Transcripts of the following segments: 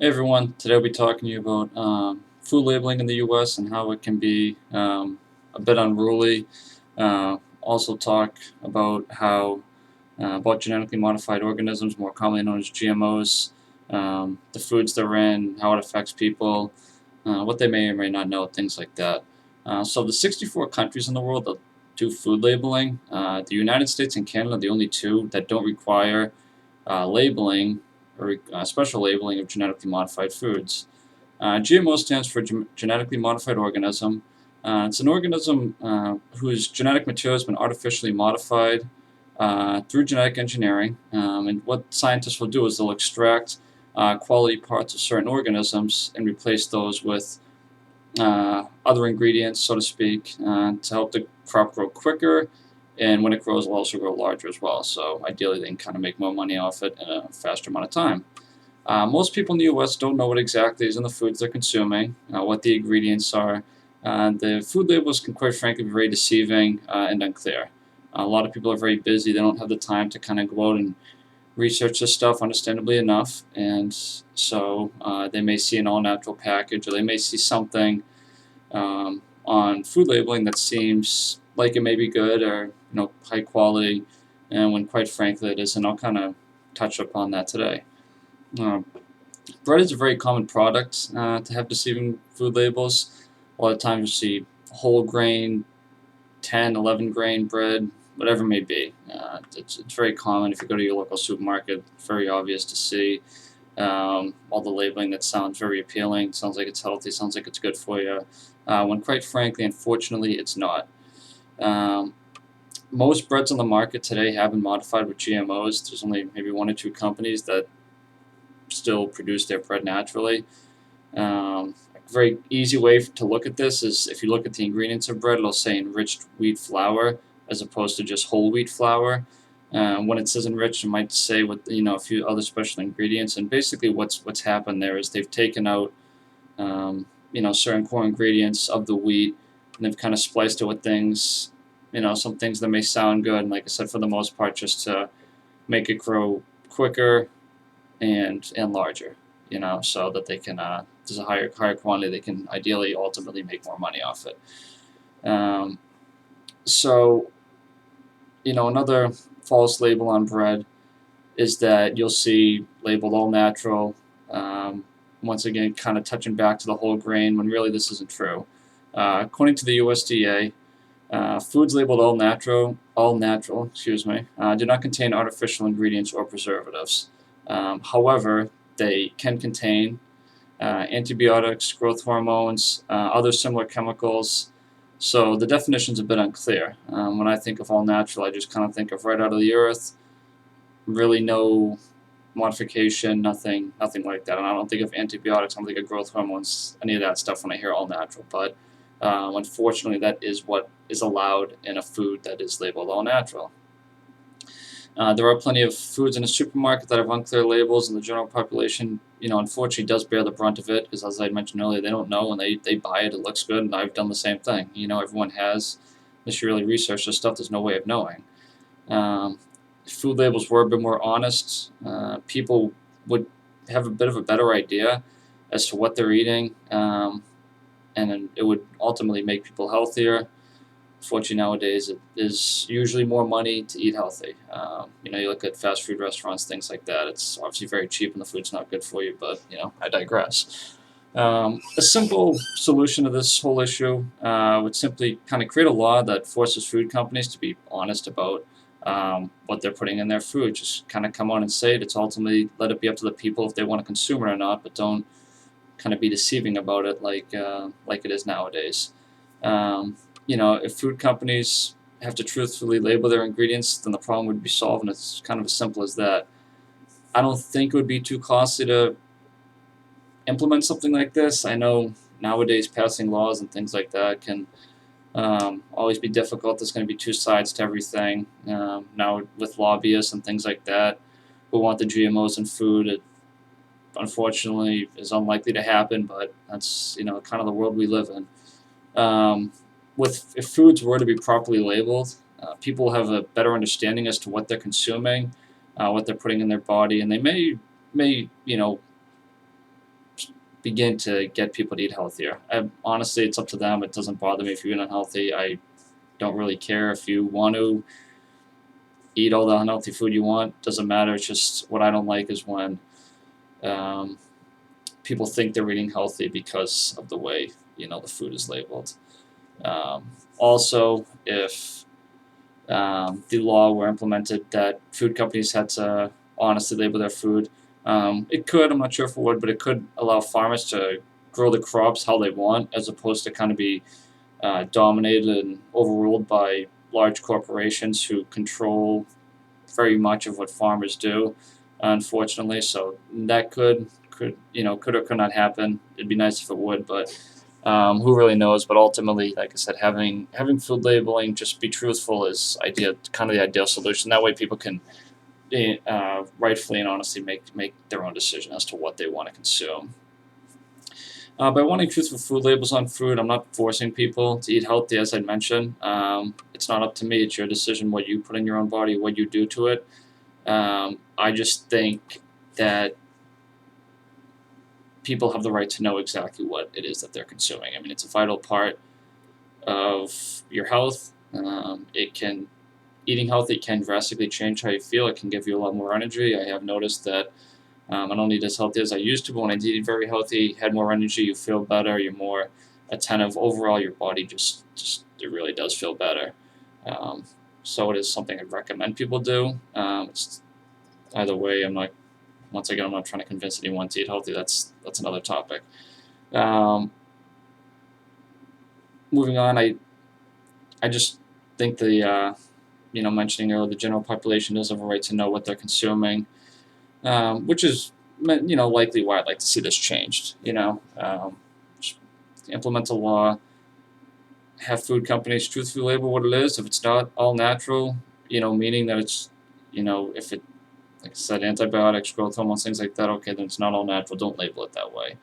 Hey everyone, today we'll be talking to you about food labeling in the US and how it can be a bit unruly. Also talk about how about genetically modified organisms, more commonly known as GMOs, the foods they're in, how it affects people, what they may or may not know, things like that. So the 64 countries in the world that do food labeling, the United States and Canada are the only two that don't require labeling or special labeling of genetically modified foods. GMO stands for genetically modified organism. It's an organism whose genetic material has been artificially modified through genetic engineering. And what scientists will do is they'll extract quality parts of certain organisms and replace those with other ingredients, so to speak, to help the crop grow quicker. And when it grows, it'll also grow larger as well. So ideally, they can kind of make more money off it in a faster amount of time. Most people in the U.S. don't know what exactly is in the foods they're consuming, what the ingredients are. The food labels can, quite frankly, be very deceiving and unclear. A lot of people are very busy; they don't have the time to kind of go out and research this stuff, understandably enough, and so they may see an all-natural package, or they may see something on food labeling that seems like it may be good or high quality, and when quite frankly it isn't. I'll kind of touch upon that today. Uh, Bread is a very common product to have deceiving food labels. A lot of times you see whole grain, 10, 11 grain bread, whatever it may be. It's very common if you go to your local supermarket. It's very obvious to see all the labeling that sounds very appealing, sounds like it's healthy, sounds like it's good for you, when quite frankly, unfortunately, it's not. Um, Most breads on the market today have been modified with GMOs. There's only maybe one or two companies that still produce their bread naturally. A very easy way to look at this is if you look at the ingredients of bread, it'll say enriched wheat flour as opposed to just whole wheat flour. When it says enriched, it might say with a few other special ingredients. And basically, what's happened there is they've taken out certain core ingredients of the wheat, and they've kind of spliced it with things, some things that may sound good. And like I said, for the most part, just to make it grow quicker and larger, so that they can there's a higher quantity, they can ideally ultimately make more money off it. Um, so another false label on bread is that you'll see labeled all natural. Once again, kind of touching back to the whole grain when really this isn't true. According to the USDA, foods labeled all natural, do not contain artificial ingredients or preservatives. However, they can contain antibiotics, growth hormones, other similar chemicals. So the definition's a bit unclear. When I think of all natural, I just kind of think of right out of the earth, really no modification, nothing like that. And I don't think of antibiotics, I don't think of growth hormones, any of that stuff when I hear all natural. But unfortunately, that is what is allowed in a food that is labeled all natural. There are plenty of foods in a supermarket that have unclear labels, and the general population, unfortunately does bear the brunt of it, because as I mentioned earlier, they don't know, and they buy it, it looks good, and I've done the same thing. Everyone has. Unless you really research this stuff, there's no way of knowing. If food labels were a bit more honest, people would have a bit of a better idea as to what they're eating, and it would ultimately make people healthier. Unfortunately, nowadays it is usually more money to eat healthy. You look at fast food restaurants, things like that. It's obviously very cheap and the food's not good for you, but I digress. A simple solution to this whole issue would simply kind of create a law that forces food companies to be honest about what they're putting in their food. Just kind of come on and say it. It's ultimately let it be up to the people if they want to consume it or not, but don't kind of be deceiving about it like it is nowadays. If food companies have to truthfully label their ingredients, then the problem would be solved, and it's kind of as simple as that. I don't think it would be too costly to implement something like this. I know nowadays passing laws and things like that can always be difficult. There's going to be two sides to everything. Now with lobbyists and things like that who want the GMOs in food, it unfortunately is unlikely to happen, but that's kind of the world we live in. If foods were to be properly labeled, people have a better understanding as to what they're consuming, what they're putting in their body, and they may begin to get people to eat healthier. Honestly, it's up to them. It doesn't bother me if you're eating unhealthy. I don't really care if you want to eat all the unhealthy food you want. Doesn't matter. It's just what I don't like is when um, people think they're eating healthy because of the way the food is labeled. Also, if the law were implemented that food companies had to honestly label their food, it could. I'm not sure if it would, but it could allow farmers to grow the crops how they want, as opposed to kind of be dominated and overruled by large corporations who control very much of what farmers do, unfortunately. So that could or could not happen. It'd be nice if it would, but who really knows? But ultimately, like I said, having food labeling, just be truthful, is kind of the ideal solution. That way, people can rightfully and honestly make their own decision as to what they want to consume. By wanting truthful food labels on food, I'm not forcing people to eat healthy, as I mentioned. It's not up to me. It's your decision what you put in your own body, what you do to it. I just think that people have the right to know exactly what it is that they're consuming. I mean, it's a vital part of your health. Eating healthy can drastically change how you feel. It can give you a lot more energy. I have noticed that I don't eat as healthy as I used to, but when I did eat very healthy, had more energy, you feel better, you're more attentive. Overall, your body just it really does feel better. Um, so it is something I'd recommend people do. It's either way. Once again, I'm not trying to convince anyone to eat healthy. That's another topic. Um, Moving on, I just think mentioning earlier, the general population does have a right to know what they're consuming, which is likely why I'd like to see this changed. Implement a law, have food companies truthfully label what it is. If it's not all natural, meaning that it's, if it, like I said, antibiotics, growth hormones, things like that, okay, then it's not all natural. Don't label it that way.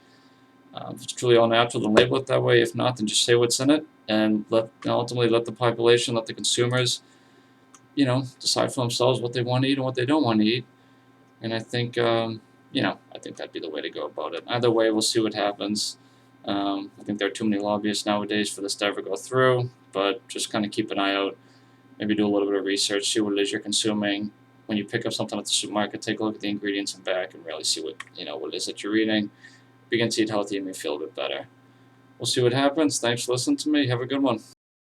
If it's truly all natural, then label it that way. If not, then just say what's in it, and ultimately let the population, let the consumers, decide for themselves what they want to eat and what they don't want to eat. And I think that'd be the way to go about it. Either way, we'll see what happens. I think there are too many lobbyists nowadays for this to ever go through, but just kind of keep an eye out. Maybe do a little bit of research, see what it is you're consuming. When you pick up something at the supermarket, take a look at the ingredients and back and really see what it is that you're eating. Begin to eat healthy and may feel a bit better. We'll see what happens. Thanks for listening to me. Have a good one.